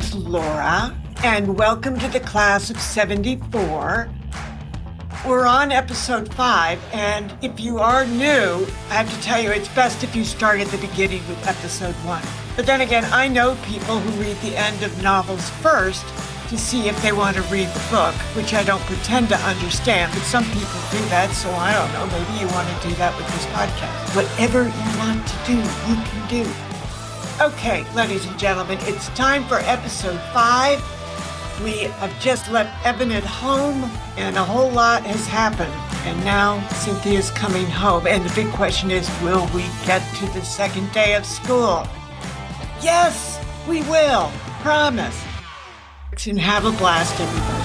it's Laura, and welcome to the class of 74. We're on episode 5, and if you are new, I have to tell you, it's best if you start at the beginning with episode 1. But then again, I know people who read the end of novels first to see if they want to read the book, which I don't pretend to understand, but some people do that, so I don't know, maybe you want to do that with this podcast. Whatever you want to do, you can do. Okay, ladies and gentlemen, it's time for episode 5. We have just left Evan at home, and a whole lot has happened. And now Cynthia's coming home, and the big question is, will we get to the second day of school? Yes, we will. Promise. And have a blast, everybody.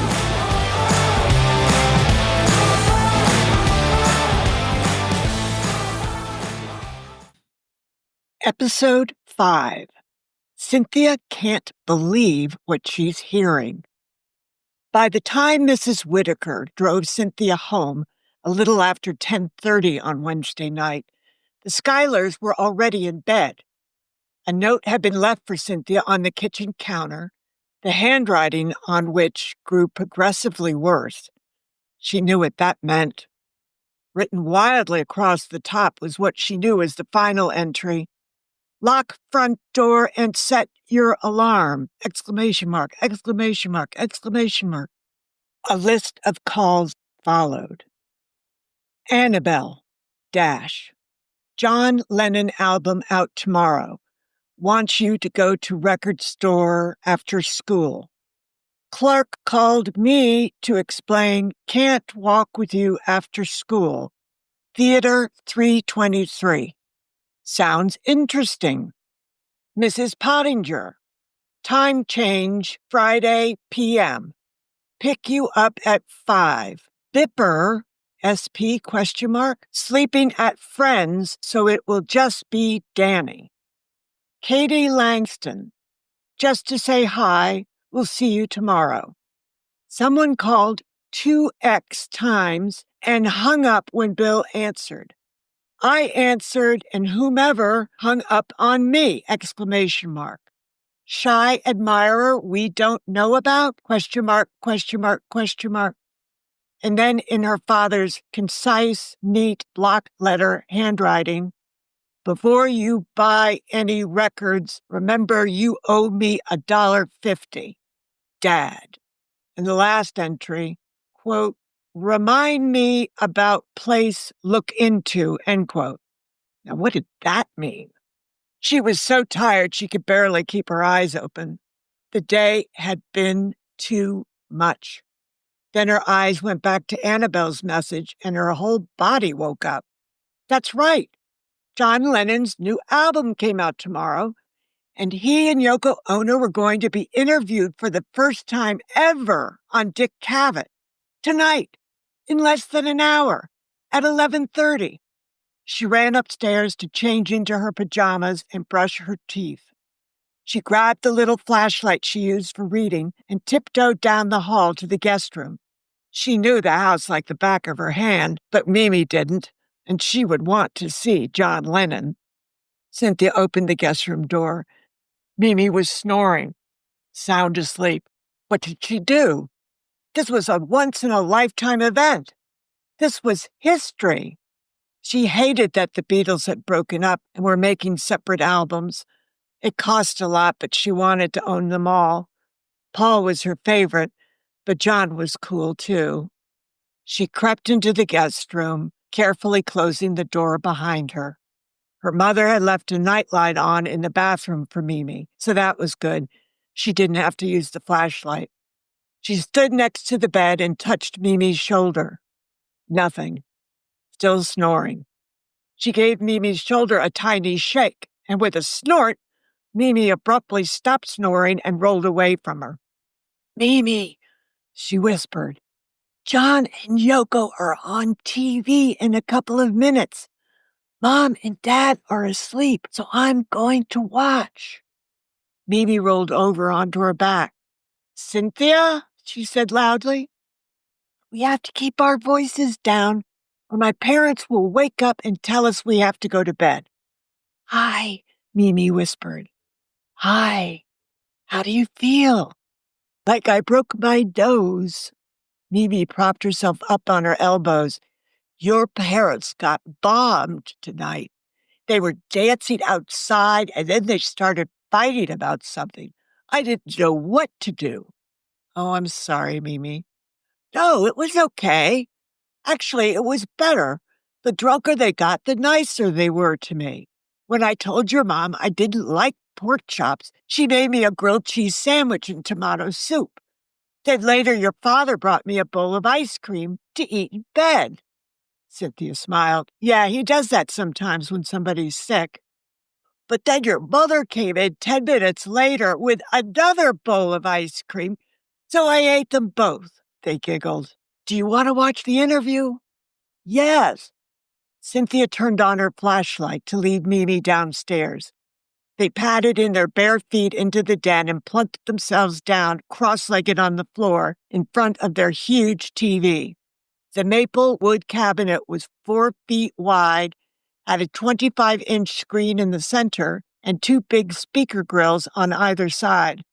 Episode 5. Cynthia can't believe what she's hearing. By the time Mrs. Whitaker drove Cynthia home a little after 10:30 on Wednesday night, the Schuylers were already in bed. A note had been left for Cynthia on the kitchen counter, the handwriting on which grew progressively worse. She knew what that meant. Written wildly across the top was what she knew as the final entry. Lock front door and set your alarm! Exclamation mark, exclamation mark, exclamation mark. A list of calls followed. Annabelle, dash. John Lennon album out tomorrow. Wants you to go to record store after school. Clark called me to explain can't walk with you after school. Theater 323. Sounds interesting. Mrs. Pottinger. Time change Friday p.m. Pick you up at 5. Bipper, SP question mark, sleeping at friends, so it will just be Danny. Katie Langston. Just to say hi, we'll see you tomorrow. Someone called 2x times and hung up when Bill answered. I answered and whomever hung up on me! Exclamation mark. Shy admirer we don't know about? Question mark, question mark, question mark. And then in her father's concise, neat block letter handwriting, before you buy any records, remember you owe me $1.50. Dad. And the last entry, quote, remind me about place look into, end quote. Now, what did that mean? She was so tired she could barely keep her eyes open. The day had been too much. Then her eyes went back to Annabelle's message and her whole body woke up. That's right. John Lennon's new album came out tomorrow, and he and Yoko Ono were going to be interviewed for the first time ever on Dick Cavett. Tonight. In less than an hour, at 11:30. She ran upstairs to change into her pajamas and brush her teeth. She grabbed the little flashlight she used for reading and tiptoed down the hall to the guest room. She knew the house like the back of her hand, but Mimi didn't, and she would want to see John Lennon. Cynthia opened the guest room door. Mimi was snoring, sound asleep. What did she do? This was a once-in-a-lifetime event. This was history. She hated that the Beatles had broken up and were making separate albums. It cost a lot, but she wanted to own them all. Paul was her favorite, but John was cool too. She crept into the guest room, carefully closing the door behind her. Her mother had left a nightlight on in the bathroom for Mimi, so that was good. She didn't have to use the flashlight. She stood next to the bed and touched Mimi's shoulder. Nothing. Still snoring. She gave Mimi's shoulder a tiny shake, and with a snort, Mimi abruptly stopped snoring and rolled away from her. Mimi, she whispered, John and Yoko are on TV in a couple of minutes. Mom and Dad are asleep, so I'm going to watch. Mimi rolled over onto her back. Cynthia, she said loudly, we have to keep our voices down, or my parents will wake up and tell us we have to go to bed. Hi, Mimi whispered. Hi. How do you feel? Like I broke my nose. Mimi propped herself up on her elbows. Your parents got bombed tonight. They were dancing outside and then they started fighting about something. I didn't know what to do. Oh, I'm sorry, Mimi. No, it was okay. Actually, it was better. The drunker they got, the nicer they were to me. When I told your mom I didn't like pork chops, she made me a grilled cheese sandwich and tomato soup. Then later, your father brought me a bowl of ice cream to eat in bed. Cynthia smiled. Yeah, he does that sometimes when somebody's sick. But then your mother came in 10 minutes later with another bowl of ice cream, so I ate them both. They giggled. Do you want to watch the interview? Yes. Cynthia turned on her flashlight to lead Mimi downstairs. They padded in their bare feet into the den and plunked themselves down cross-legged on the floor in front of their huge TV. The maple wood cabinet was 4 feet wide, had a 25-inch screen in the center, and 2 big speaker grills on either side.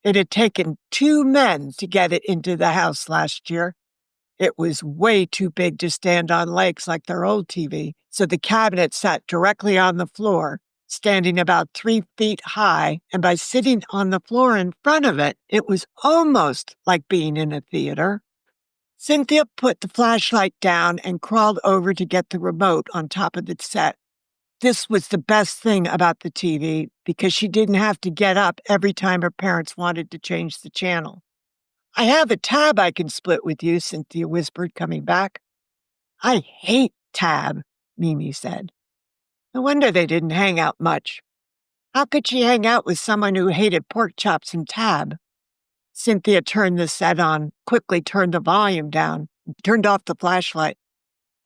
It had taken 2 men to get it into the house last year. It was way too big to stand on legs like their old TV, so the cabinet sat directly on the floor, standing about 3 feet high, and by sitting on the floor in front of it, it was almost like being in a theater. Cynthia put the flashlight down and crawled over to get the remote on top of the set. This was the best thing about the TV because she didn't have to get up every time her parents wanted to change the channel. I have a tab I can split with you, Cynthia whispered, coming back. I hate tab, Mimi said. No wonder they didn't hang out much. How could she hang out with someone who hated pork chops and tab? Cynthia turned the set on, quickly turned the volume down, and turned off the flashlight.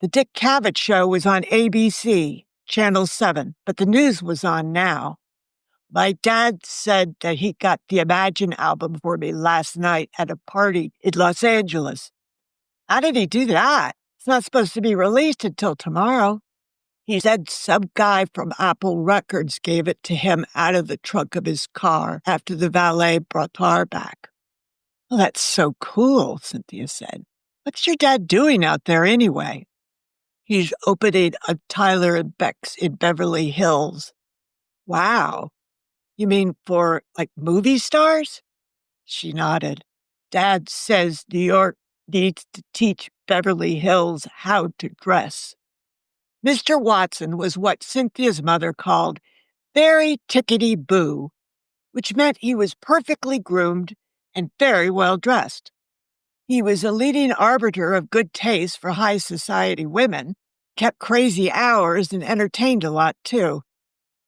The Dick Cavett Show was on ABC, Channel 7, but the news was on now. My dad said that he got the Imagine album for me last night at a party in Los Angeles. How did he do that? It's not supposed to be released until tomorrow. He said some guy from Apple Records gave it to him out of the trunk of his car after the valet brought the car back. Well, that's so cool, Cynthia said. What's your dad doing out there anyway? He's opening a Tyler and Beck's in Beverly Hills. Wow. You mean for, like, movie stars? She nodded. Dad says New York needs to teach Beverly Hills how to dress. Mr. Watson was what Cynthia's mother called very tickety-boo, which meant he was perfectly groomed and very well dressed. He was a leading arbiter of good taste for high society women, kept crazy hours, and entertained a lot, too.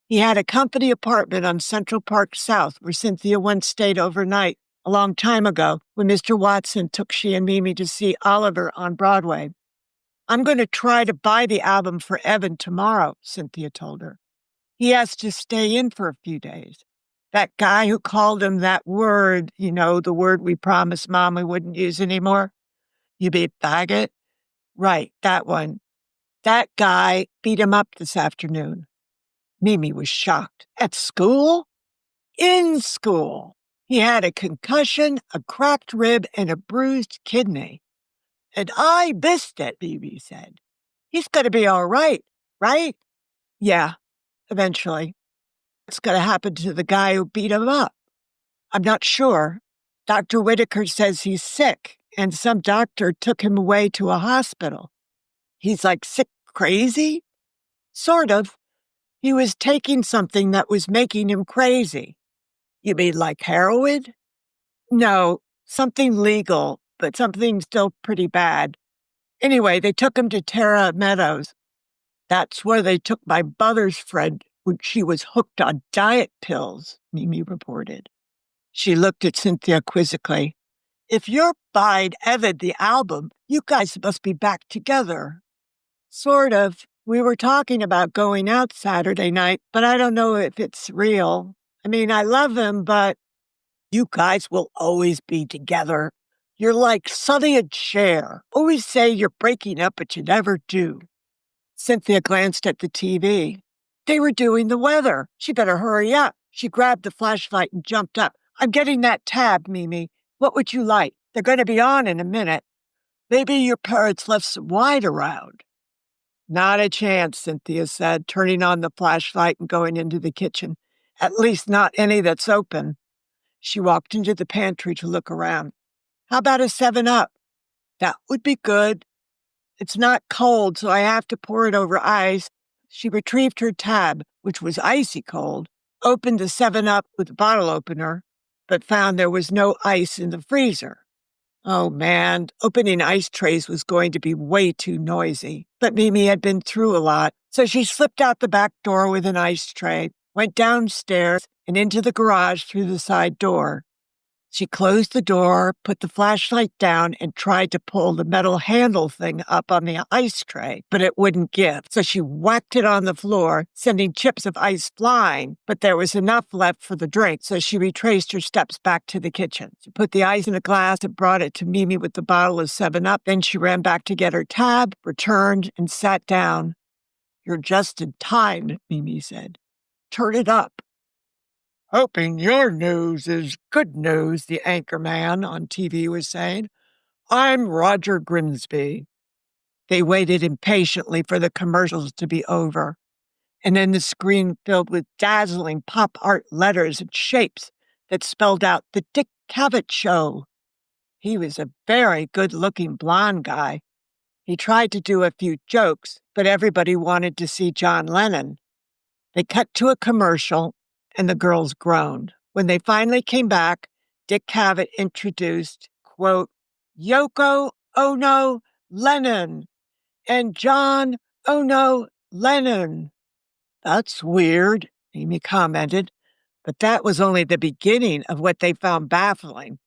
He had a company apartment on Central Park South where Cynthia once stayed overnight a long time ago when Mr. Watson took she and Mimi to see Oliver on Broadway. I'm going to try to buy the album for Evan tomorrow, Cynthia told her. He has to stay in for a few days. That guy who called him that word, the word we promised Mom we wouldn't use anymore. You mean faggot? Right, that one. That guy beat him up this afternoon. Mimi was shocked. At school? In school. He had a concussion, a cracked rib, and a bruised kidney. And I missed it, Mimi said. He's going to be all right? Yeah, eventually. What's going to happen to the guy who beat him up? I'm not sure. Dr. Whitaker says he's sick, and some doctor took him away to a hospital. He's like sick crazy? Sort of. He was taking something that was making him crazy. You mean like heroin? No, something legal, but something still pretty bad. Anyway, they took him to Terra Meadows. That's where they took my mother's friend when she was hooked on diet pills, Mimi reported. She looked at Cynthia quizzically. If you're buying Evan the album, you guys must be back together. Sort of. We were talking about going out Saturday night, but I don't know if it's real. I mean, I love him, but you guys will always be together. You're like Sonny and Cher. Always say you're breaking up, but you never do. Cynthia glanced at the TV. They were doing the weather. She better hurry up. She grabbed the flashlight and jumped up. I'm getting that tab, Mimi. What would you like? They're going to be on in a minute. Maybe your parents left some wine around. Not a chance, Cynthia said, turning on the flashlight and going into the kitchen. At least not any that's open. She walked into the pantry to look around. How about a 7-Up? That would be good. It's not cold, so I have to pour it over ice. She retrieved her tab, which was icy cold, opened the 7-Up with the bottle opener, but found there was no ice in the freezer. Oh, man, opening ice trays was going to be way too noisy. But Mimi had been through a lot, so she slipped out the back door with an ice tray, went downstairs and into the garage through the side door. She closed the door, put the flashlight down, and tried to pull the metal handle thing up on the ice tray, but it wouldn't give. So she whacked it on the floor, sending chips of ice flying, but there was enough left for the drink, so she retraced her steps back to the kitchen. She put the ice in a glass and brought it to Mimi with the bottle of 7-Up. Then she ran back to get her tab, returned, and sat down. You're just in time, Mimi said. Turn it up. Hoping your news is good news, the anchorman on TV was saying. I'm Roger Grimsby. They waited impatiently for the commercials to be over, and then the screen filled with dazzling pop art letters and shapes that spelled out the Dick Cavett Show. He was a very good-looking blonde guy. He tried to do a few jokes, but everybody wanted to see John Lennon. They cut to a commercial, and the girls groaned. When they finally came back, Dick Cavett introduced, quote, Yoko Ono Lennon and John Ono Lennon. That's weird, Amy commented, but that was only the beginning of what they found baffling.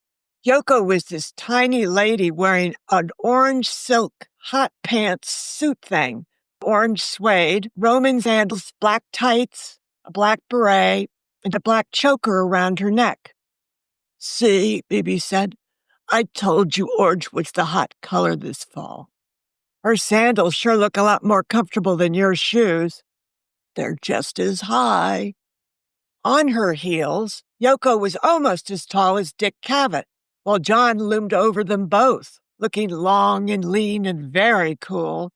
Yoko was this tiny lady wearing an orange silk hot pants suit thing, orange suede, Roman sandals, black tights, a black beret, and a black choker around her neck. See, Bibi said, I told you orange was the hot color this fall. Her sandals sure look a lot more comfortable than your shoes. They're just as high. On her heels, Yoko was almost as tall as Dick Cavett, while John loomed over them both, looking long and lean and very cool,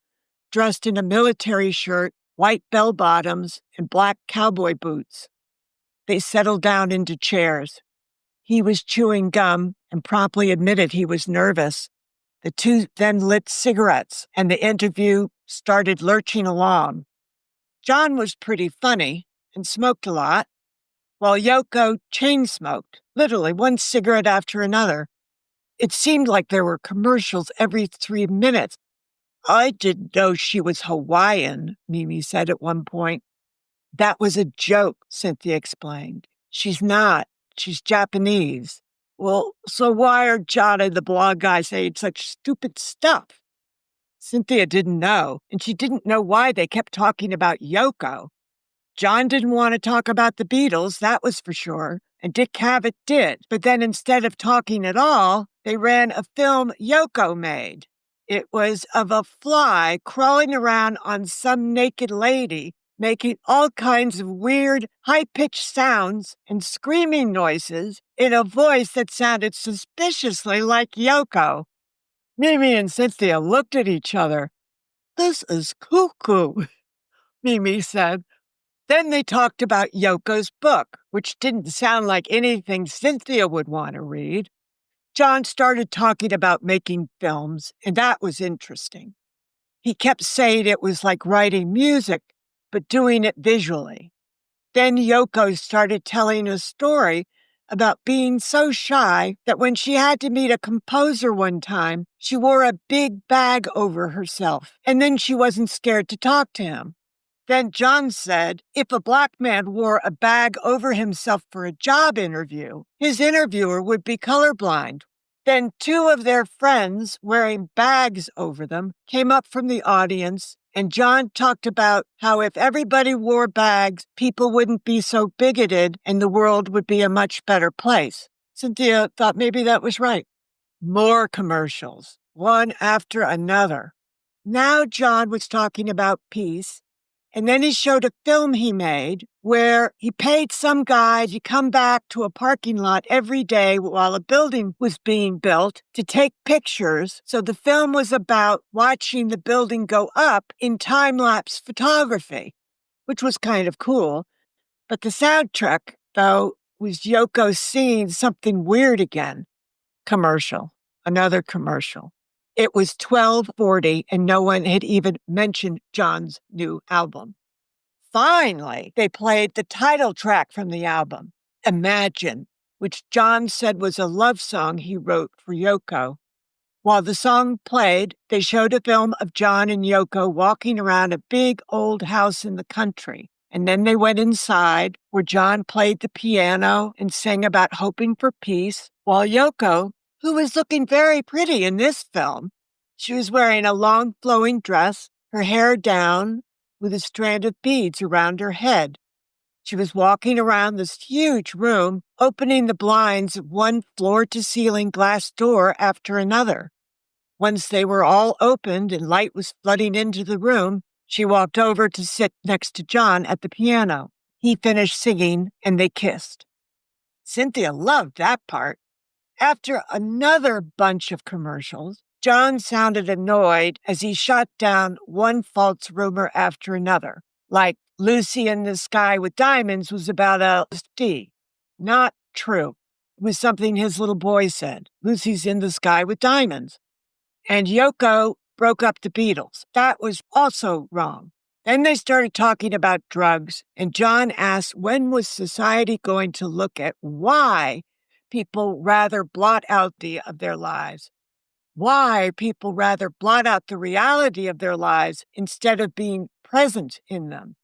dressed in a military shirt, white bell-bottoms, and black cowboy boots. They settled down into chairs. He was chewing gum and promptly admitted he was nervous. The two then lit cigarettes, and the interview started lurching along. John was pretty funny and smoked a lot, while Yoko chain-smoked, literally one cigarette after another. It seemed like there were commercials every 3 minutes. I didn't know she was Hawaiian, Mimi said at one point. That was a joke, Cynthia explained. She's not. She's Japanese. Well, so why are John and the blonde guy saying such stupid stuff? Cynthia didn't know, and she didn't know why they kept talking about Yoko. John didn't want to talk about the Beatles, that was for sure, and Dick Cavett did. But then instead of talking at all, they ran a film Yoko made. It was of a fly crawling around on some naked lady, making all kinds of weird, high-pitched sounds and screaming noises in a voice that sounded suspiciously like Yoko. Mimi and Cynthia looked at each other. This is cuckoo, Mimi said. Then they talked about Yoko's book, which didn't sound like anything Cynthia would want to read. John started talking about making films, and that was interesting. He kept saying it was like writing music, but doing it visually. Then Yoko started telling a story about being so shy that when she had to meet a composer one time, she wore a big bag over herself, and then she wasn't scared to talk to him. Then John said if a black man wore a bag over himself for a job interview, his interviewer would be colorblind. Then two of their friends wearing bags over them came up from the audience, and John talked about how if everybody wore bags, people wouldn't be so bigoted and the world would be a much better place. Cynthia thought maybe that was right. More commercials, one after another. Now John was talking about peace, And then he showed a film he made where he paid some guy to come back to a parking lot every day while a building was being built to take pictures. So the film was about watching the building go up in time-lapse photography, which was kind of cool. But the soundtrack, though, was Yoko seeing something weird again. Commercial. Another commercial. It was 12:40 and no one had even mentioned John's new album. Finally, they played the title track from the album, Imagine, which John said was a love song he wrote for Yoko. While the song played, they showed a film of John and Yoko walking around a big old house in the country. And then they went inside where John played the piano and sang about hoping for peace, while Yoko, who was looking very pretty in this film, she was wearing a long flowing dress, her hair down, with a strand of beads around her head. She was walking around this huge room, opening the blinds of one floor-to-ceiling glass door after another. Once they were all opened and light was flooding into the room, she walked over to sit next to John at the piano. He finished singing, and they kissed. Cynthia loved that part. After another bunch of commercials, John sounded annoyed as he shot down one false rumor after another, like Lucy in the Sky with Diamonds was about LSD. Not true. It was something his little boy said. Lucy's in the Sky with Diamonds. And Yoko broke up the Beatles. That was also wrong. Then they started talking about drugs, and John asked when was society going to look at why people rather blot out of their lives. Why people rather blot out the reality of their lives instead of being present in them.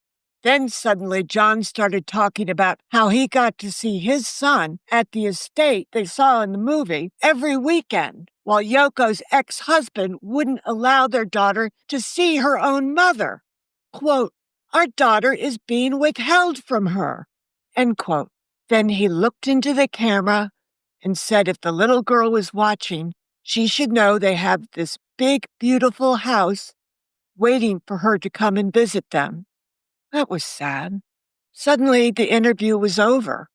Then suddenly John started talking about how he got to see his son at the estate they saw in the movie every weekend, while Yoko's ex-husband wouldn't allow their daughter to see her own mother. Quote, our daughter is being withheld from her, end quote. Then he looked into the camera and said if the little girl was watching, she should know they have this big, beautiful house waiting for her to come and visit them. That was sad. Suddenly, the interview was over.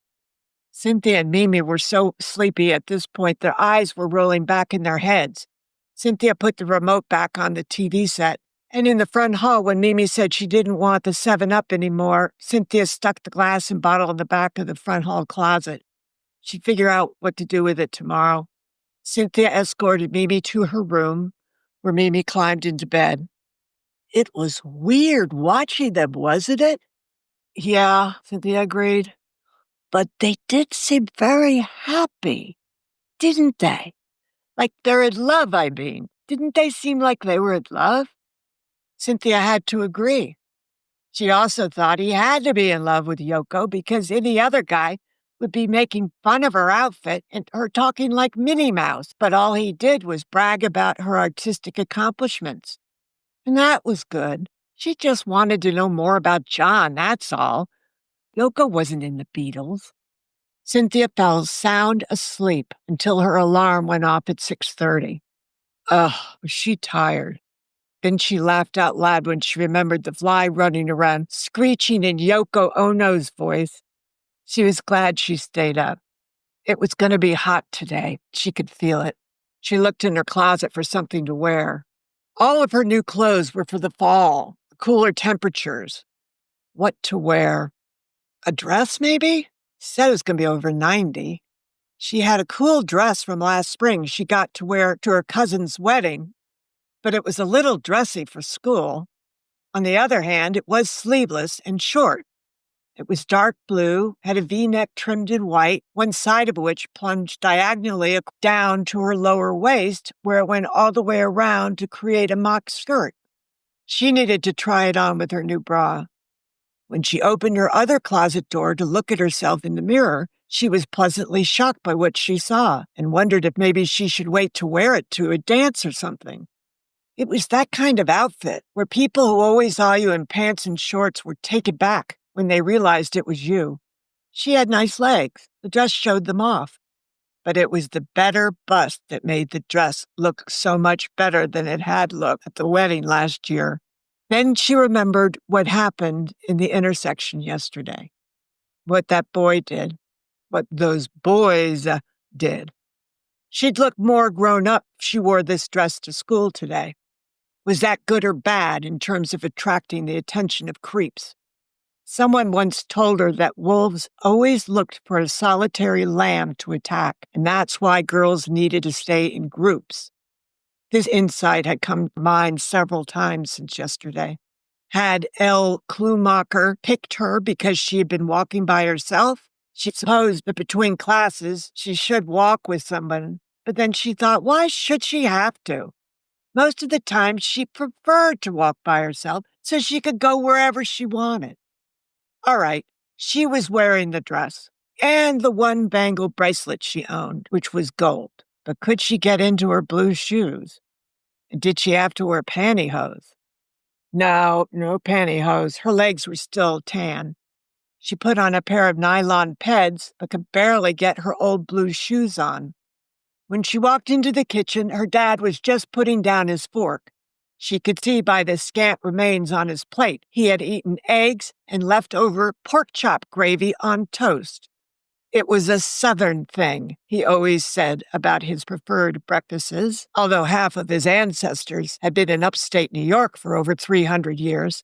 Cynthia and Mimi were so sleepy at this point, their eyes were rolling back in their heads. Cynthia put the remote back on the TV set, and in the front hall, when Mimi said she didn't want the 7-Up anymore, Cynthia stuck the glass and bottle in the back of the front hall closet. She'd figure out what to do with it tomorrow. Cynthia escorted Mimi to her room, where Mimi climbed into bed. It was weird watching them, wasn't it? Yeah, Cynthia agreed. But they did seem very happy, didn't they? Like they're in love, I mean. Didn't they seem like they were in love? Cynthia had to agree. She also thought he had to be in love with Yoko because any other guy would be making fun of her outfit and her talking like Minnie Mouse, but all he did was brag about her artistic accomplishments. And that was good. She just wanted to know more about John, that's all. Yoko wasn't in the Beatles. Cynthia fell sound asleep until her alarm went off at 6:30. Ugh, was she tired. Then she laughed out loud when she remembered the fly running around, screeching in Yoko Ono's voice. She was glad she stayed up. It was going to be hot today. She could feel it. She looked in her closet for something to wear. All of her new clothes were for the fall, cooler temperatures. What to wear? A dress, maybe? She said it was going to be over 90. She had a cool dress from last spring she got to wear to her cousin's wedding, but it was a little dressy for school. On the other hand, it was sleeveless and short. It was dark blue, had a V-neck trimmed in white, one side of which plunged diagonally down to her lower waist, where it went all the way around to create a mock skirt. She needed to try it on with her new bra. When she opened her other closet door to look at herself in the mirror, she was pleasantly shocked by what she saw and wondered if maybe she should wait to wear it to a dance or something. It was that kind of outfit where people who always saw you in pants and shorts were taken back when they realized it was you. She had nice legs. The dress showed them off. But it was the better bust that made the dress look so much better than it had looked at the wedding last year. Then she remembered what happened in the intersection yesterday, what that boy did, what those boys did. She'd look more grown up if she wore this dress to school today. Was that good or bad in terms of attracting the attention of creeps? Someone once told her that wolves always looked for a solitary lamb to attack, and that's why girls needed to stay in groups. This insight had come to mind several times since yesterday. Had L. Klumacher picked her because she had been walking by herself? She supposed that between classes she should walk with someone, but then she thought, why should she have to? Most of the time she preferred to walk by herself so she could go wherever she wanted. All right, she was wearing the dress and the one bangle bracelet she owned, which was gold. But could she get into her blue shoes? Did she have to wear pantyhose? No pantyhose. Her legs were still tan. She put on a pair of nylon peds, but could barely get her old blue shoes on. When she walked into the kitchen, her dad was just putting down his fork. She could see by the scant remains on his plate he had eaten eggs and leftover pork chop gravy on toast. It was a Southern thing, he always said about his preferred breakfasts, although half of his ancestors had been in upstate New York for over 300 years.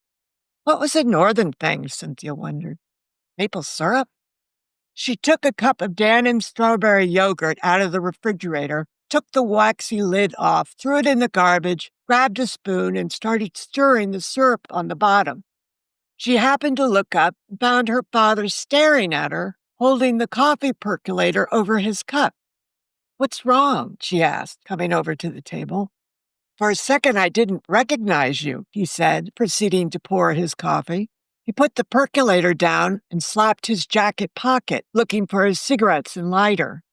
What was a Northern thing, Cynthia wondered? Maple syrup? She took a cup of Dannon strawberry yogurt out of the refrigerator, took the waxy lid off, threw it in the garbage, grabbed a spoon, and started stirring the syrup on the bottom. She happened to look up and found her father staring at her, holding the coffee percolator over his cup. What's wrong? She asked, coming over to the table. For a second, I didn't recognize you, he said, proceeding to pour his coffee. He put the percolator down and slapped his jacket pocket, looking for his cigarettes and lighter.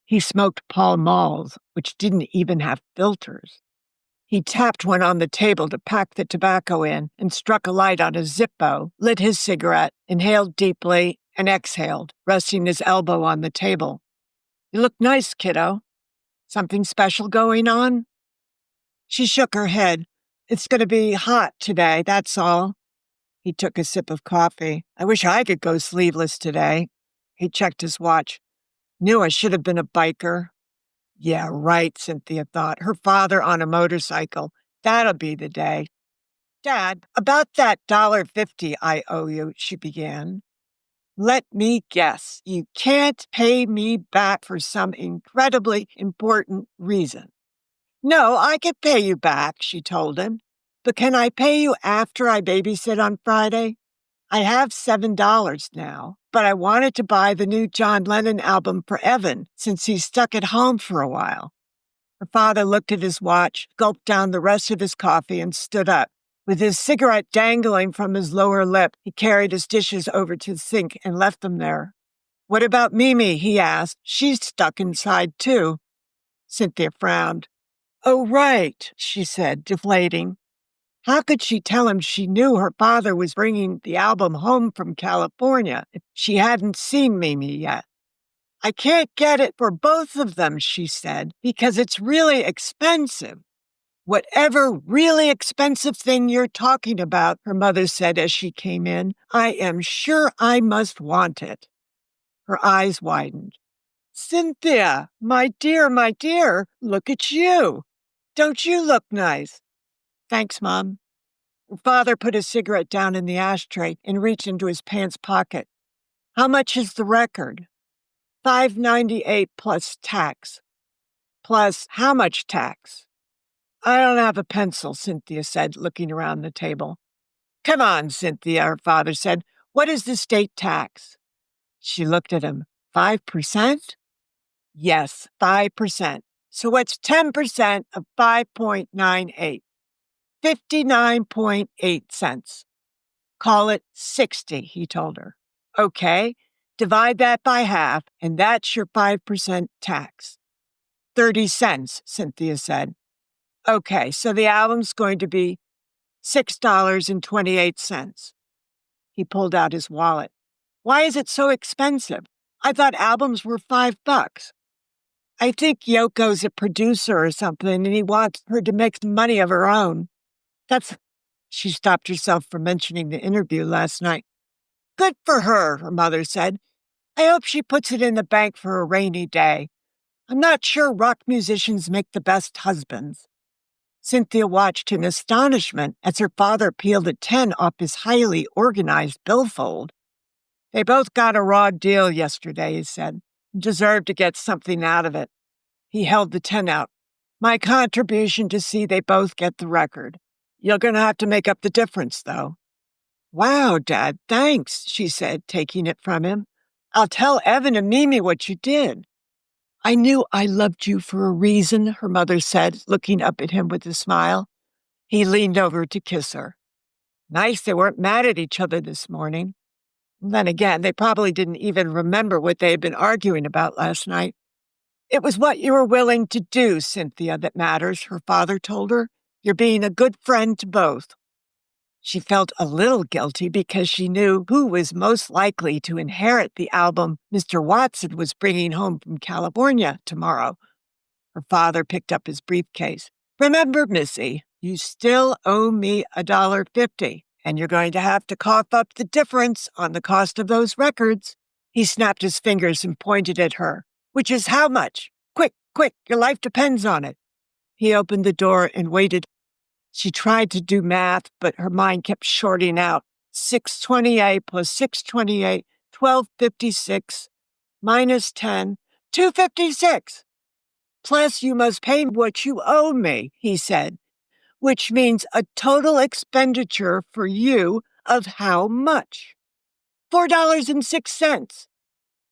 He smoked Pall Malls, which didn't even have filters. He tapped one on the table to pack the tobacco in and struck a light on a Zippo, lit his cigarette, inhaled deeply, and exhaled, resting his elbow on the table. You look nice, kiddo. Something special going on? She shook her head. It's going to be hot today, that's all. He took a sip of coffee. I wish I could go sleeveless today. He checked his watch. Knew I should have been a biker. Yeah, right, Cynthia thought. Her father on a motorcycle. That'll be the day. Dad, about that $1.50 I owe you, she began. Let me guess. You can't pay me back for some incredibly important reason. No, I could pay you back, she told him. But can I pay you after I babysit on Friday? I have $7 now, but I wanted to buy the new John Lennon album for Evan since he's stuck at home for a while. Her father looked at his watch, gulped down the rest of his coffee, and stood up. With his cigarette dangling from his lower lip, he carried his dishes over to the sink and left them there. What about Mimi? He asked. She's stuck inside, too. Cynthia frowned. Oh, right, she said, deflating. How could she tell him she knew her father was bringing the album home from California if she hadn't seen Mimi yet? I can't get it for both of them, she said, because it's really expensive. Whatever really expensive thing you're talking about, her mother said as she came in, I am sure I must want it. Her eyes widened. Cynthia, my dear, look at you. Don't you look nice? Thanks, Mom. Her father put his cigarette down in the ashtray and reached into his pants pocket. How much is the record? $5.98 plus tax. Plus how much tax? I don't have a pencil, Cynthia said, looking around the table. Come on, Cynthia, her father said. What is the state tax? She looked at him. 5%? Yes, 5%. So what's 10% of 5.98? 59.8 cents. Call it 60, he told her. Okay, divide that by half, and that's your 5% tax. 30 cents, Cynthia said. Okay, so the album's going to be $6.28. He pulled out his wallet. Why is it so expensive? I thought albums were $5. I think Yoko's a producer or something, and he wants her to make some money of her own. She stopped herself from mentioning the interview last night. Good for her, her mother said. I hope she puts it in the bank for a rainy day. I'm not sure rock musicians make the best husbands. Cynthia watched in astonishment as her father peeled a 10 off his highly organized billfold. They both got a raw deal yesterday, he said. Deserved to get something out of it. He held the 10 out. My contribution to see they both get the record. You're going to have to make up the difference, though. Wow, Dad, thanks, she said, taking it from him. I'll tell Evan and Mimi what you did. I knew I loved you for a reason, her mother said, looking up at him with a smile. He leaned over to kiss her. Nice they weren't mad at each other this morning. Then again, they probably didn't even remember what they had been arguing about last night. It was what you were willing to do, Cynthia, that matters, her father told her. You're being a good friend to both. She felt a little guilty because she knew who was most likely to inherit the album Mr. Watson was bringing home from California tomorrow. Her father picked up his briefcase. Remember, Missy, you still owe me $1.50, and you're going to have to cough up the difference on the cost of those records. He snapped his fingers and pointed at her. Which is how much? Quick, quick, your life depends on it. He opened the door and waited. She tried to do math, but her mind kept shorting out. 628 plus 628, 1256, minus 10, 256. Plus you must pay what you owe me, he said, which means a total expenditure for you of how much? $4.06.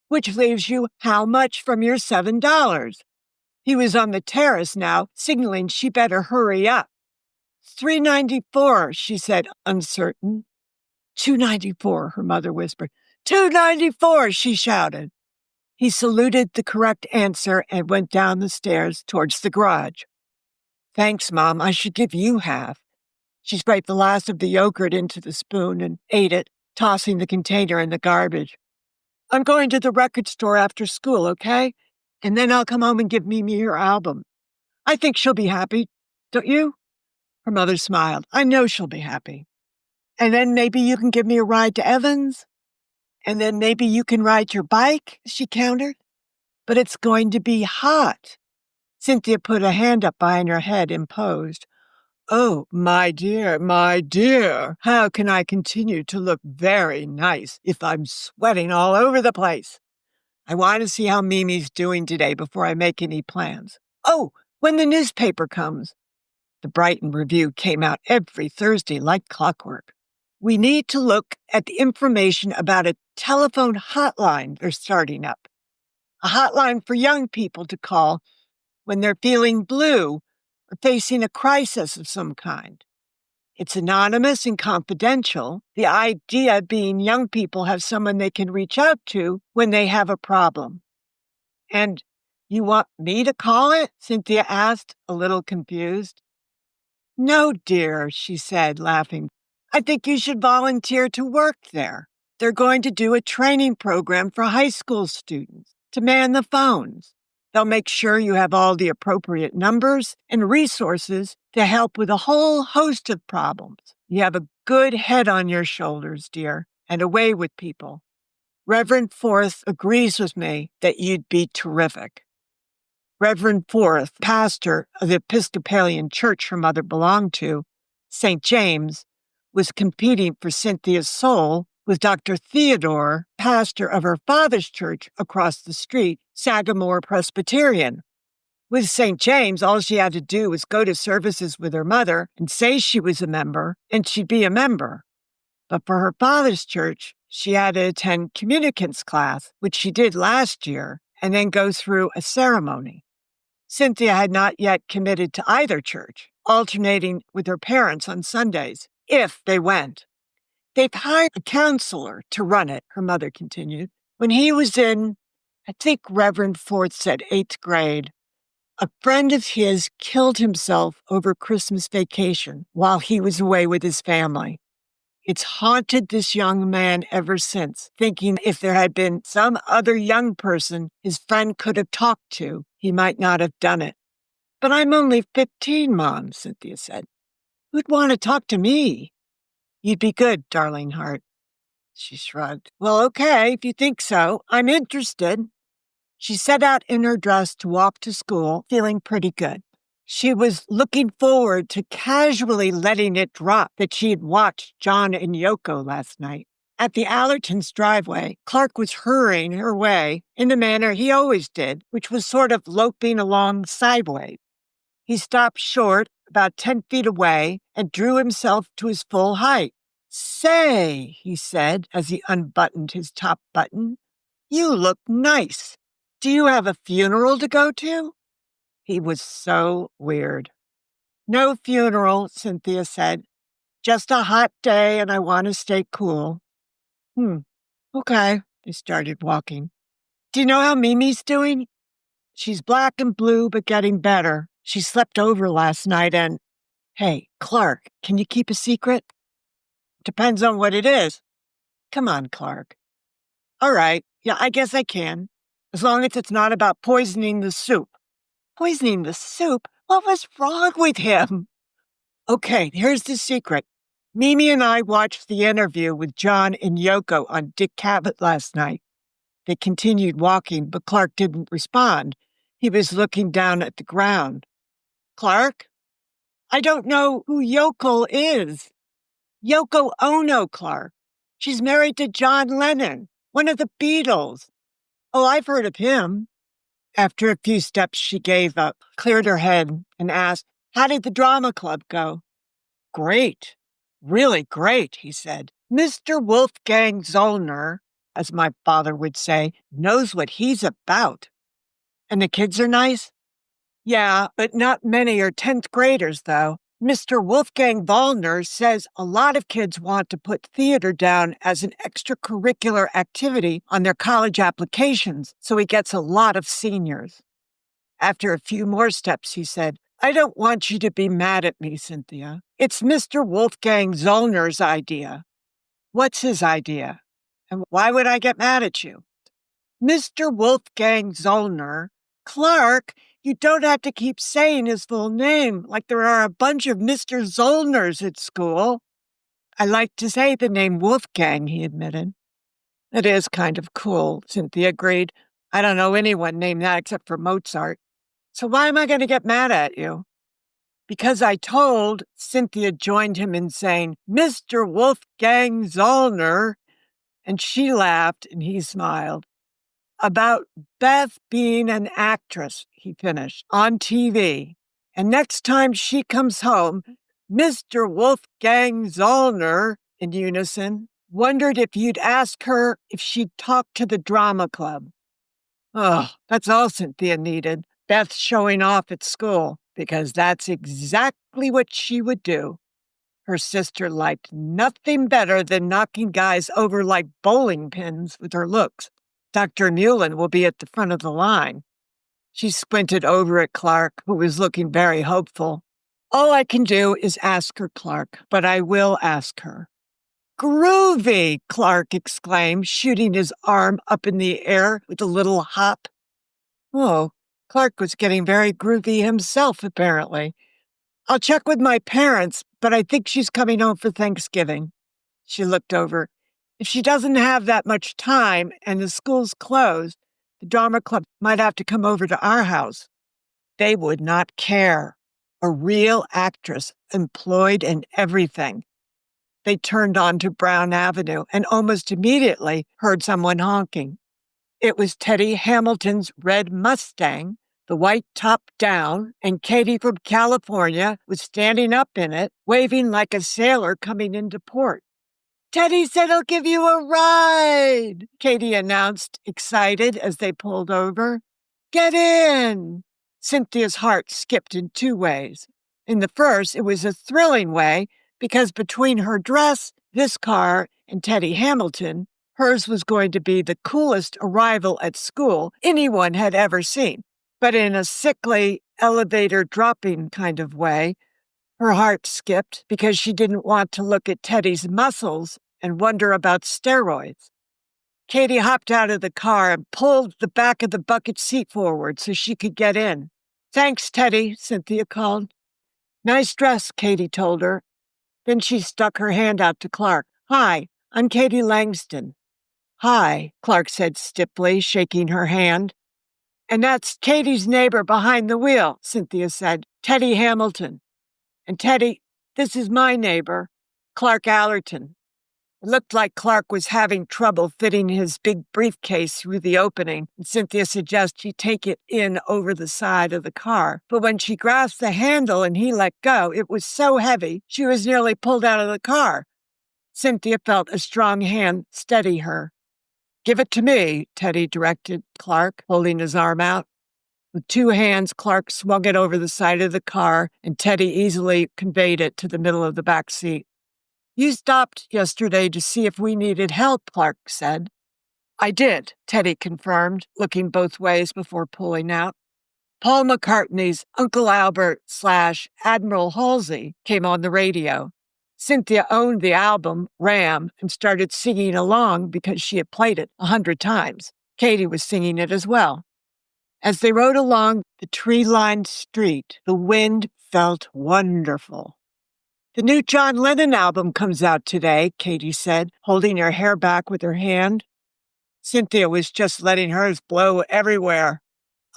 Which leaves you how much from your $7? He was on the terrace now, signaling she better hurry up. $3.94, she said, uncertain. $2.94, her mother whispered. $2.94, she shouted. He saluted the correct answer and went down the stairs towards the garage. Thanks, Mom. I should give you half. She scraped the last of the yogurt into the spoon and ate it, tossing the container in the garbage. I'm going to the record store after school, okay? And then I'll come home and give Mimi her album. I think she'll be happy, don't you? Her mother smiled. I know she'll be happy. And then maybe you can give me a ride to Evans? And then maybe you can ride your bike, she countered. But it's going to be hot. Cynthia put a hand up behind her head and posed. Oh, my dear, how can I continue to look very nice if I'm sweating all over the place? I want to see how Mimi's doing today before I make any plans. Oh, when the newspaper comes. The Brighton Review came out every Thursday like clockwork. We need to look at the information about a telephone hotline they're starting up. A hotline for young people to call when they're feeling blue or facing a crisis of some kind. It's anonymous and confidential, the idea being young people have someone they can reach out to when they have a problem. And you want me to call it? Cynthia asked, a little confused. No, dear, she said, laughing. I think you should volunteer to work there. They're going to do a training program for high school students to man the phones. They'll make sure you have all the appropriate numbers and resources to help with a whole host of problems. You have a good head on your shoulders, dear, and a way with people. Reverend Forth agrees with me that you'd be terrific. Reverend Forth, pastor of the Episcopalian church her mother belonged to, St. James, was competing for Cynthia's soul with Dr. Theodore, pastor of her father's church across the street, Sagamore Presbyterian. With St. James, all she had to do was go to services with her mother and say she was a member, and she'd be a member. But for her father's church, she had to attend communicants class, which she did last year, and then go through a ceremony. Cynthia had not yet committed to either church, alternating with her parents on Sundays, if they went. They've hired a counselor to run it, her mother continued. When he was in, I think Reverend Forth said 8th grade, a friend of his killed himself over Christmas vacation while he was away with his family. It's haunted this young man ever since, thinking if there had been some other young person his friend could have talked to, he might not have done it. But I'm only 15, Mom, Cynthia said. Who'd want to talk to me? You'd be good, darling heart. She shrugged. Well, okay, if you think so. I'm interested. She set out in her dress to walk to school, feeling pretty good. She was looking forward to casually letting it drop that she had watched John and Yoko last night. At the Allertons' driveway, Clark was hurrying her way in the manner he always did, which was sort of loping along sideways. He stopped short, about 10 feet away, and drew himself to his full height. Say, he said as he unbuttoned his top button, you look nice. Do you have a funeral to go to? He was so weird. No funeral, Cynthia said. Just a hot day and I want to stay cool. Okay. They started walking. Do you know how Mimi's doing? She's black and blue, but getting better. She slept over last night and... Hey, Clark, can you keep a secret? Depends on what it is. Come on, Clark. All right. Yeah, I guess I can. As long as it's not about poisoning the soup. Poisoning the soup? What was wrong with him? Okay, here's the secret. Mimi and I watched the interview with John and Yoko on Dick Cavett last night. They continued walking, but Clark didn't respond. He was looking down at the ground. Clark? I don't know who Yoko is. Yoko Ono, Clark. She's married to John Lennon, one of the Beatles. Oh, I've heard of him. After a few steps, she gave up, cleared her head, and asked, how did the drama club go? Great. Really great, he said. Mr. Wolfgang Zollner, as my father would say, knows what he's about. And the kids are nice? Yeah, but not many are 10th graders, though. Mr. Wolfgang Zollner says a lot of kids want to put theater down as an extracurricular activity on their college applications, so he gets a lot of seniors. After a few more steps, he said, I don't want you to be mad at me, Cynthia. It's Mr. Wolfgang Zollner's idea. What's his idea? And why would I get mad at you? Mr. Wolfgang Zollner. Clark, you don't have to keep saying his full name like there are a bunch of Mr. Zollners at school. I like to say the name Wolfgang, he admitted. It is kind of cool, Cynthia agreed. I don't know anyone named that except for Mozart. So why am I going to get mad at you? Because I told, Cynthia joined him in saying, Mr. Wolfgang Zollner, and she laughed and he smiled. About Beth being an actress, he finished, on TV. And next time she comes home, Mr. Wolfgang Zollner, in unison, wondered if you'd ask her if she'd talk to the drama club. Oh, that's all Cynthia needed. Beth showing off at school, because that's exactly what she would do. Her sister liked nothing better than knocking guys over like bowling pins with her looks. Dr. Mullen will be at the front of the line. She squinted over at Clark, who was looking very hopeful. All I can do is ask her, Clark, but I will ask her. Groovy, Clark exclaimed, shooting his arm up in the air with a little hop. Oh, Clark was getting very groovy himself, apparently. I'll check with my parents, but I think she's coming home for Thanksgiving. She looked over. If she doesn't have that much time and the school's closed, the drama club might have to come over to our house. They would not care. A real actress, employed in everything. They turned onto Brown Avenue and almost immediately heard someone honking. It was Teddy Hamilton's red Mustang, the white top down, and Katie from California was standing up in it, waving like a sailor coming into port. Teddy said he'll give you a ride, Katie announced, excited as they pulled over. Get in! Cynthia's heart skipped in two ways. In the first, it was a thrilling way because between her dress, this car, and Teddy Hamilton, hers was going to be the coolest arrival at school anyone had ever seen. But in a sickly, elevator-dropping kind of way, her heart skipped because she didn't want to look at Teddy's muscles and wonder about steroids. Katie hopped out of the car and pulled the back of the bucket seat forward so she could get in. Thanks, Teddy, Cynthia called. Nice dress, Katie told her, Then she stuck her hand out to Clark. "Hi, I'm Katie Langston." "Hi," Clark said stiffly, shaking her hand. "And that's Katie's neighbor behind the wheel," Cynthia said, "Teddy Hamilton. And Teddy, this is my neighbor, Clark Allerton." It looked like Clark was having trouble fitting his big briefcase through the opening, and Cynthia suggested he take it in over the side of the car. But when she grasped the handle and he let go, it was so heavy she was nearly pulled out of the car. Cynthia felt a strong hand steady her. "Give it to me," Teddy directed Clark, holding his arm out. With two hands, Clark swung it over the side of the car, and Teddy easily conveyed it to the middle of the back seat. "You stopped yesterday to see if we needed help," Clark said. "I did," Teddy confirmed, looking both ways before pulling out. Paul McCartney's Uncle Albert / Admiral Halsey came on the radio. Cynthia owned the album, Ram, and started singing along because she had played it 100 times. Katie was singing it as well. As they rode along the tree-lined street, the wind felt wonderful. "The new John Lennon album comes out today," Katie said, holding her hair back with her hand. Cynthia was just letting hers blow everywhere.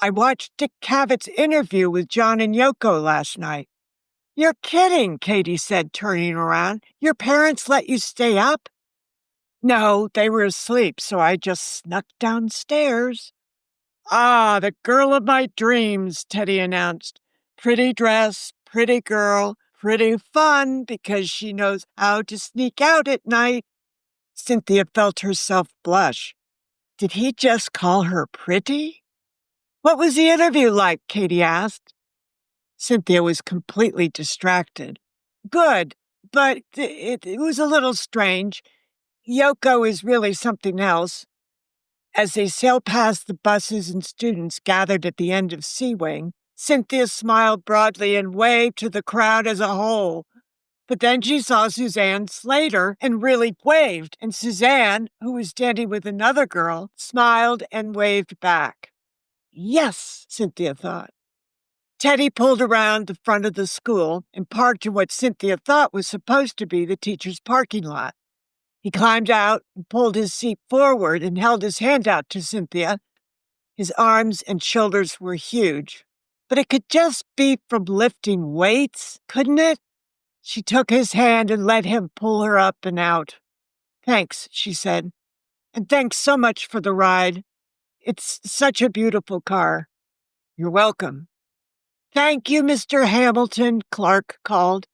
"I watched Dick Cavett's interview with John and Yoko last night." "You're kidding," Katie said, turning around. "Your parents let you stay up?" "No, they were asleep, so I just snuck downstairs." "Ah, the girl of my dreams," Teddy announced. "Pretty dress, pretty girl, pretty fun because she knows how to sneak out at night." Cynthia felt herself blush. Did he just call her pretty? "What was the interview like?" Katie asked. Cynthia was completely distracted. "Good, but it was a little strange. Yoko is really something else." As they sailed past the buses and students gathered at the end of C Wing, Cynthia smiled broadly and waved to the crowd as a whole. But then she saw Suzanne Slater and really waved, and Suzanne, who was standing with another girl, smiled and waved back. Yes, Cynthia thought. Teddy pulled around the front of the school and parked in what Cynthia thought was supposed to be the teacher's parking lot. He climbed out and pulled his seat forward and held his hand out to Cynthia. His arms and shoulders were huge. But it could just be from lifting weights, couldn't it? She took his hand and let him pull her up and out. "Thanks," she said. "And thanks so much for the ride. It's such a beautiful car." "You're welcome." "Thank you, Mr. Hamilton," Clark called.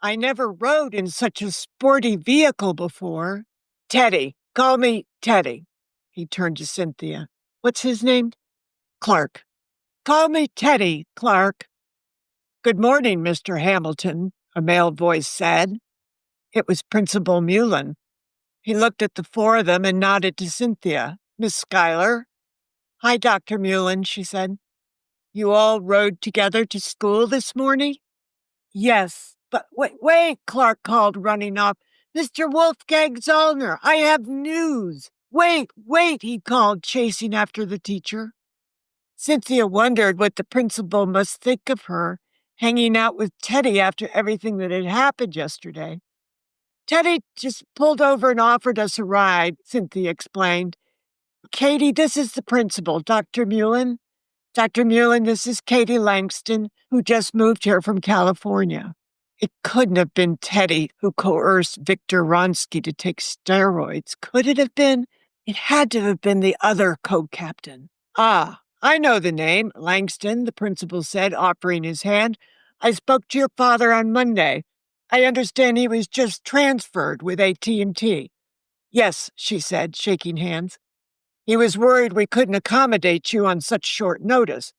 "I never rode in such a sporty vehicle before." "Teddy. Call me Teddy." He turned to Cynthia. "What's his name?" "Clark." "Call me Teddy, Clark." "Good morning, Mr. Hamilton," a male voice said. It was Principal Mullen. He looked at the four of them and nodded to Cynthia. "Miss Schuyler." "Hi, Dr. Mullen," she said. "You all rode together to school this morning?" "Yes, but wait, Clark called, running off. "Mr. Wolfgang Zollner, I have news." Wait, he called, chasing after the teacher. Cynthia wondered what the principal must think of her, hanging out with Teddy after everything that had happened yesterday. "Teddy just pulled over and offered us a ride," Cynthia explained. "Katie, this is the principal, Dr. Mullen. Dr. Mullen, this is Katie Langston, who just moved here from California." It couldn't have been Teddy who coerced Victor Ronsky to take steroids, could it have been? It had to have been the other co-captain. "Ah, I know the name, Langston," the principal said, offering his hand. "I spoke to your father on Monday. I understand he was just transferred with AT&T. "Yes," she said, shaking hands. "He was worried we couldn't accommodate you on such short notice.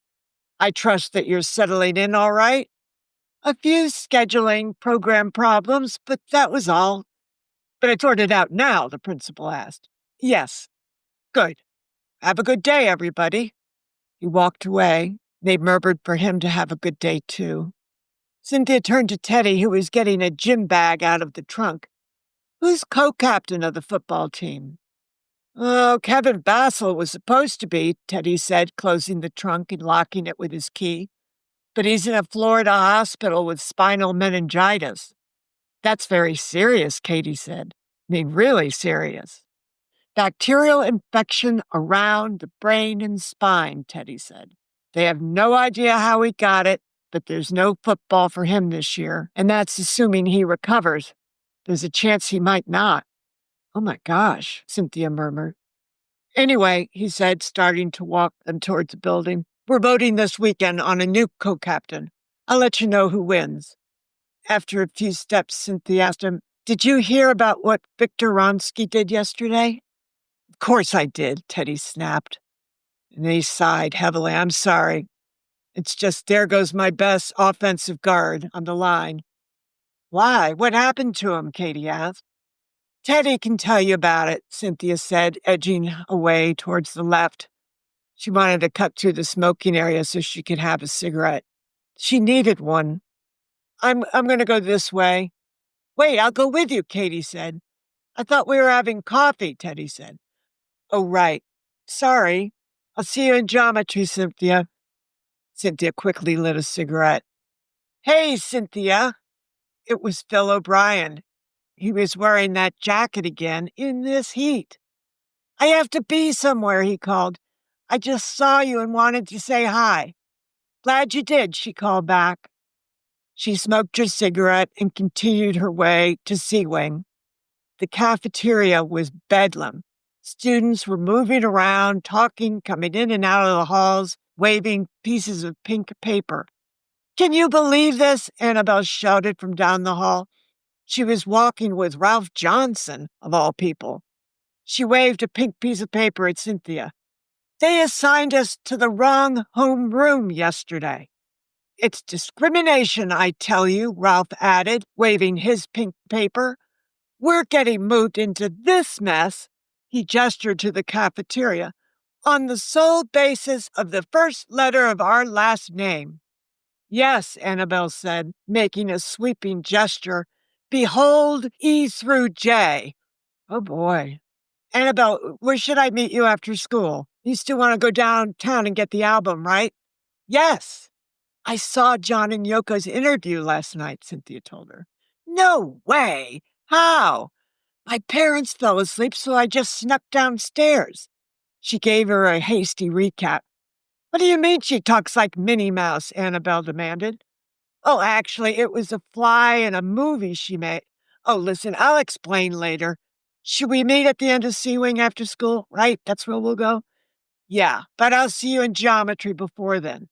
I trust that you're settling in all right?" "A few scheduling program problems, but that was all." "But it's sorted out now?" the principal asked. "Yes." "Good. Have a good day, everybody." He walked away. They murmured for him to have a good day, too. Cynthia turned to Teddy, who was getting a gym bag out of the trunk. "Who's co-captain of the football team?" "Oh, Kevin Bassel was supposed to be," Teddy said, closing the trunk and locking it with his key. "But he's in a Florida hospital with spinal meningitis." That's very serious, Katie said. I mean, really serious. Bacterial infection around the brain and spine, Teddy said. They have no idea how he got it, but there's no football for him this year, and that's assuming he recovers. There's a chance he might not. Oh my gosh, Cynthia murmured. Anyway, he said, starting to walk them towards the building, we're voting this weekend on a new co-captain. I'll let you know who wins. After a few steps, Cynthia asked him, did you hear about what Victor Ronsky did yesterday? Of course I did, Teddy snapped. And he sighed heavily. I'm sorry. It's just there goes my best offensive guard on the line. Why? What happened to him? Katie asked. Teddy can tell you about it, Cynthia said, edging away towards the left. She wanted to cut through the smoking area so she could have a cigarette. She needed one. I'm going to go this way. Wait, I'll go with you, Katie said. I thought we were having coffee, Teddy said. Oh, right. Sorry. I'll see you in geometry, Cynthia. Cynthia quickly lit a cigarette. Hey, Cynthia. It was Phil O'Brien. He was wearing that jacket again in this heat. I have to be somewhere, he called. I just saw you and wanted to say hi. Glad you did, she called back. She smoked her cigarette and continued her way to C Wing. The cafeteria was bedlam. Students were moving around, talking, coming in and out of the halls, waving pieces of pink paper. Can you believe this? Annabelle shouted from down the hall. She was walking with Ralph Johnson, of all people. She waved a pink piece of paper at Cynthia. They assigned us to the wrong home room yesterday. It's discrimination, I tell you, Ralph added, waving his pink paper. We're getting moved into this mess, he gestured to the cafeteria, on the sole basis of the first letter of our last name. Yes, Annabelle said, making a sweeping gesture. Behold E through J. Oh, boy. Annabelle, where should I meet you after school? You still want to go downtown and get the album, right? Yes. I saw John and Yoko's interview last night, Cynthia told her. No way. How? My parents fell asleep, so I just snuck downstairs. She gave her a hasty recap. What do you mean she talks like Minnie Mouse? Annabelle demanded. Oh, actually, it was a fly in a movie she made. Oh, listen, I'll explain later. Should we meet at the end of C Wing after school? Right? That's where we'll go? Yeah, but I'll see you in geometry before then.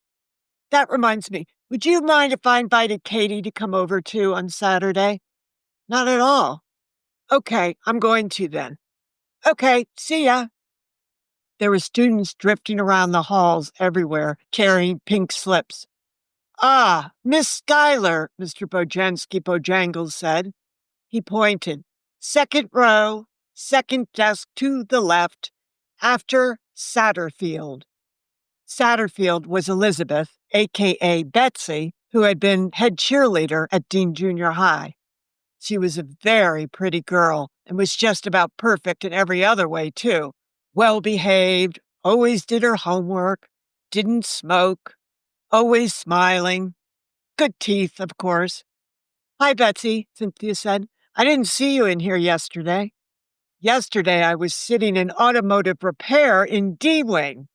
That reminds me, would you mind if I invited Katie to come over too on Saturday? Not at all. Okay, I'm going to then. Okay, see ya. There were students drifting around the halls everywhere, carrying pink slips. Ah, Miss Schuyler, Mr. Bojangles said. He pointed. Second row, second desk to the left, after Satterfield. Satterfield was Elizabeth, a.k.a. Betsey, who had been head cheerleader at Dean Junior High. She was a very pretty girl and was just about perfect in every other way, too. Well-behaved, always did her homework, didn't smoke, always smiling. Good teeth, of course. Hi, Betsey, Cynthia said. I didn't see you in here yesterday. Yesterday, I was sitting in automotive repair in D-Wing.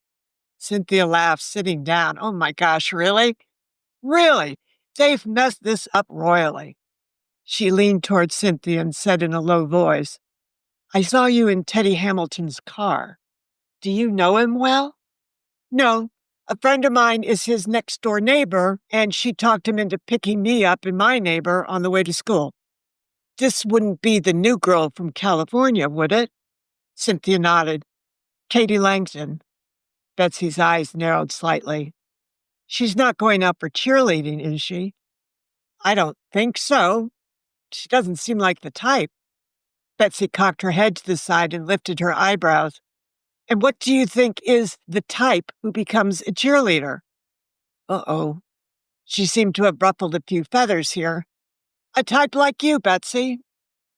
Cynthia laughed, sitting down. Oh, my gosh, really? Really? They've messed this up royally. She leaned toward Cynthia and said in a low voice, I saw you in Teddy Hamilton's car. Do you know him well? No. A friend of mine is his next-door neighbor, and she talked him into picking me up and my neighbor on the way to school. This wouldn't be the new girl from California, would it? Cynthia nodded. Katie Langton. Betsey's eyes narrowed slightly. She's not going up for cheerleading, is she? I don't think so. She doesn't seem like the type. Betsey cocked her head to the side and lifted her eyebrows. And what do you think is the type who becomes a cheerleader? Uh-oh. She seemed to have ruffled a few feathers here. A type like you, Betsey.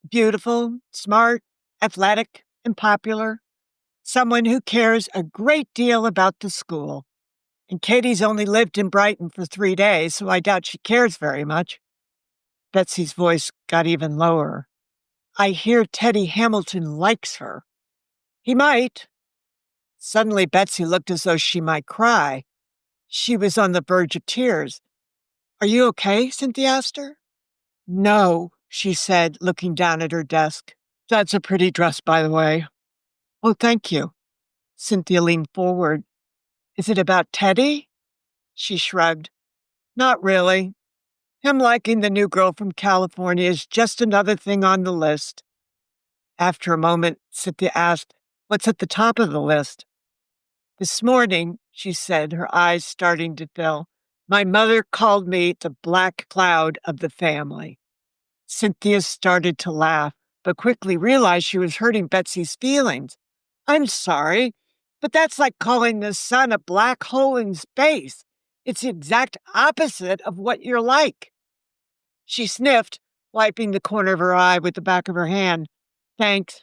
Beautiful, smart, athletic, and popular. Someone who cares a great deal about the school. And Katie's only lived in Brighton for 3 days, so I doubt she cares very much. Betsey's voice got even lower. I hear Teddy Hamilton likes her. He might. Suddenly, Betsey looked as though she might cry. She was on the verge of tears. Are you okay? Cynthia asked her. No, she said, looking down at her desk. That's a pretty dress, by the way. Oh, thank you. Cynthia leaned forward. Is it about Teddy? She shrugged. Not really. Him liking the new girl from California is just another thing on the list. After a moment, Cynthia asked, what's at the top of the list? This morning, she said, her eyes starting to fill, my mother called me the black cloud of the family. Cynthia started to laugh, but quickly realized she was hurting Betsey's feelings. I'm sorry, but that's like calling the sun a black hole in space. It's the exact opposite of what you're like. She sniffed, wiping the corner of her eye with the back of her hand. Thanks.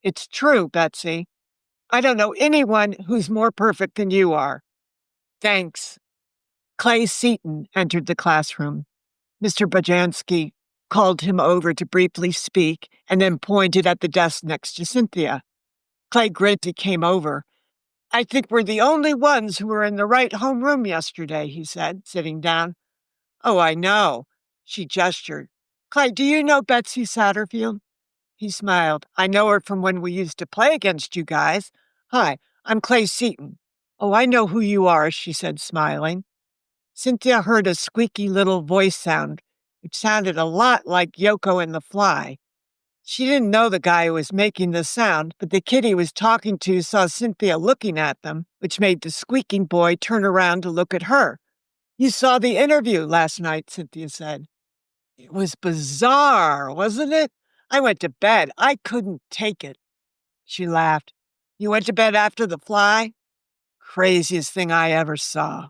It's true, Betsey. I don't know anyone who's more perfect than you are. Thanks. Clay Seton entered the classroom. Mr. Bajanski called him over to briefly speak and then pointed at the desk next to Cynthia. Clay Grinty came over. I think we're the only ones who were in the right homeroom yesterday, he said, sitting down. Oh, I know. She gestured. Clay, do you know Betsey Satterfield? He smiled. I know her from when we used to play against you guys. Hi, I'm Clay Seton. Oh, I know who you are, she said, smiling. Cynthia heard a squeaky little voice sound, which sounded a lot like Yoko and the Fly. She didn't know the guy who was making the sound, but the kid he was talking to saw Cynthia looking at them, which made the squeaking boy turn around to look at her. You saw the interview last night, Cynthia said. It was bizarre, wasn't it? I went to bed. I couldn't take it. She laughed. You went to bed after the Fly? Craziest thing I ever saw.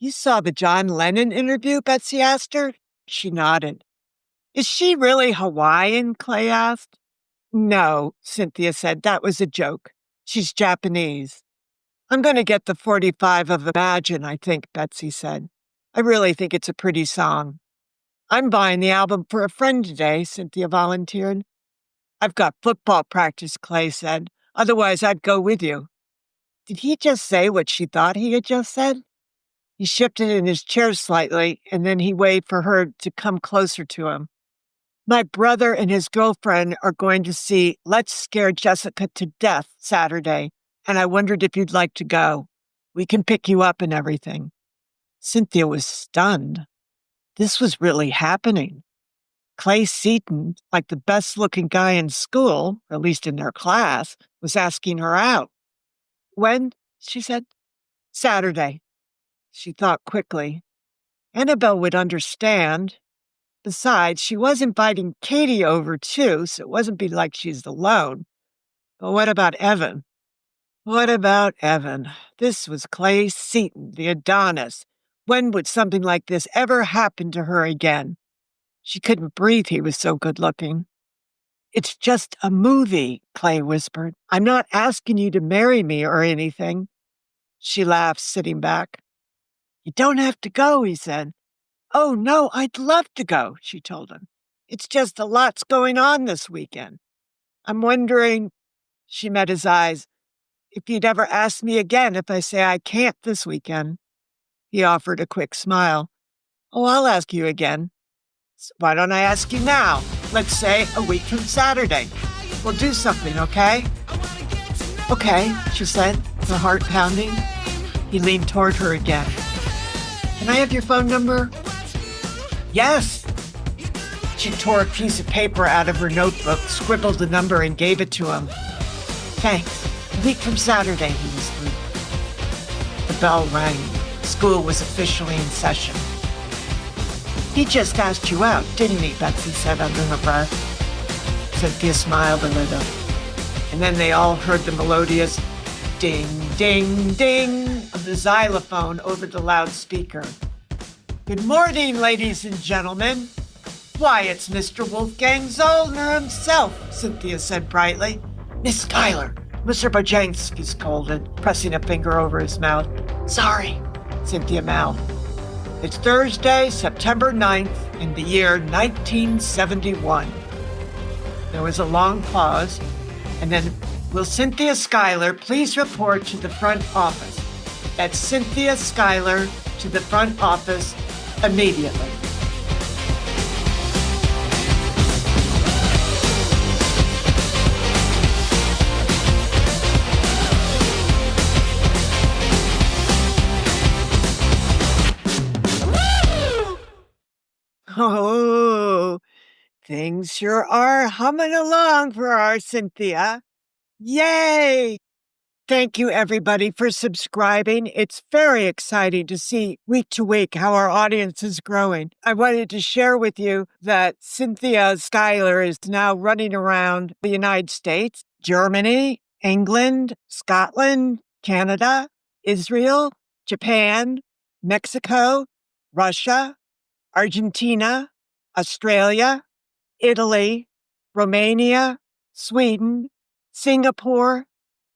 You saw the John Lennon interview? Betsey asked her. She nodded. Is she really Hawaiian? Clay asked. No, Cynthia said. That was a joke. She's Japanese. I'm going to get the 45 of Imagine, I think, Betsey said. I really think it's a pretty song. I'm buying the album for a friend today, Cynthia volunteered. I've got football practice, Clay said. Otherwise, I'd go with you. Did he just say what she thought he had just said? He shifted in his chair slightly, and then he waved for her to come closer to him. My brother and his girlfriend are going to see Let's Scare Jessica to Death Saturday, and I wondered if you'd like to go. We can pick you up and everything. Cynthia was stunned. This was really happening. Clay Seton, like the best-looking guy in school, or at least in their class, was asking her out. When? She said. Saturday. She thought quickly. Annabelle would understand. Besides, she was inviting Katie over, too, so it wasn't be like she's alone. But what about Evan? What about Evan? This was Clay Seton, the Adonis. When would something like this ever happen to her again? She couldn't breathe, he was so good-looking. It's just a movie, Clay whispered. I'm not asking you to marry me or anything. She laughed, sitting back. You don't have to go, he said. Oh, no, I'd love to go, she told him. It's just a lot's going on this weekend. I'm wondering, she met his eyes, if you'd ever ask me again if I say I can't this weekend. He offered a quick smile. Oh, I'll ask you again. So why don't I ask you now? Let's say a week from Saturday. We'll do something, okay? Okay, she said, her heart pounding. He leaned toward her again. Can I have your phone number? Yes. She tore a piece of paper out of her notebook, scribbled the number, and gave it to him. Thanks. A week from Saturday, he whispered. The bell rang. School was officially in session. He just asked you out, didn't he? Betsey said under her breath. Cynthia smiled a little. And then they all heard the melodious ding, ding, ding of the xylophone over the loudspeaker. Good morning, ladies and gentlemen. Why, it's Mr. Wolfgang Zollner himself, Cynthia said brightly. Miss Schuyler, Mr. Bajanski scolded, pressing a finger over his mouth. Sorry, Cynthia mouthed. It's Thursday, September 9th, in the year 1971. There was a long pause, and then, will Cynthia Schuyler please report to the front office? That's Cynthia Schuyler to the front office immediately. Oh, things sure are humming along for our Cynthia. Yay! Thank you, everybody, for subscribing. It's very exciting to see week to week how our audience is growing. I wanted to share with you that Cynthia Schuyler is now running around the United States, Germany, England, Scotland, Canada, Israel, Japan, Mexico, Russia, Argentina, Australia, Italy, Romania, Sweden, Singapore,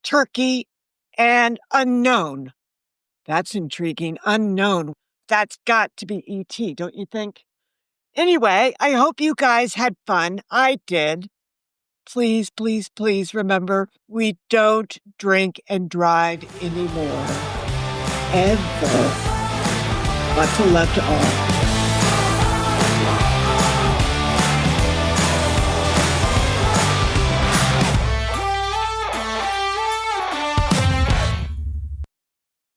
Turkey, and unknown. That's intriguing. Unknown. That's got to be E.T., don't you think? Anyway, I hope you guys had fun. I did. Please, please, please remember, we don't drink and drive anymore. Ever. Lots of love to all.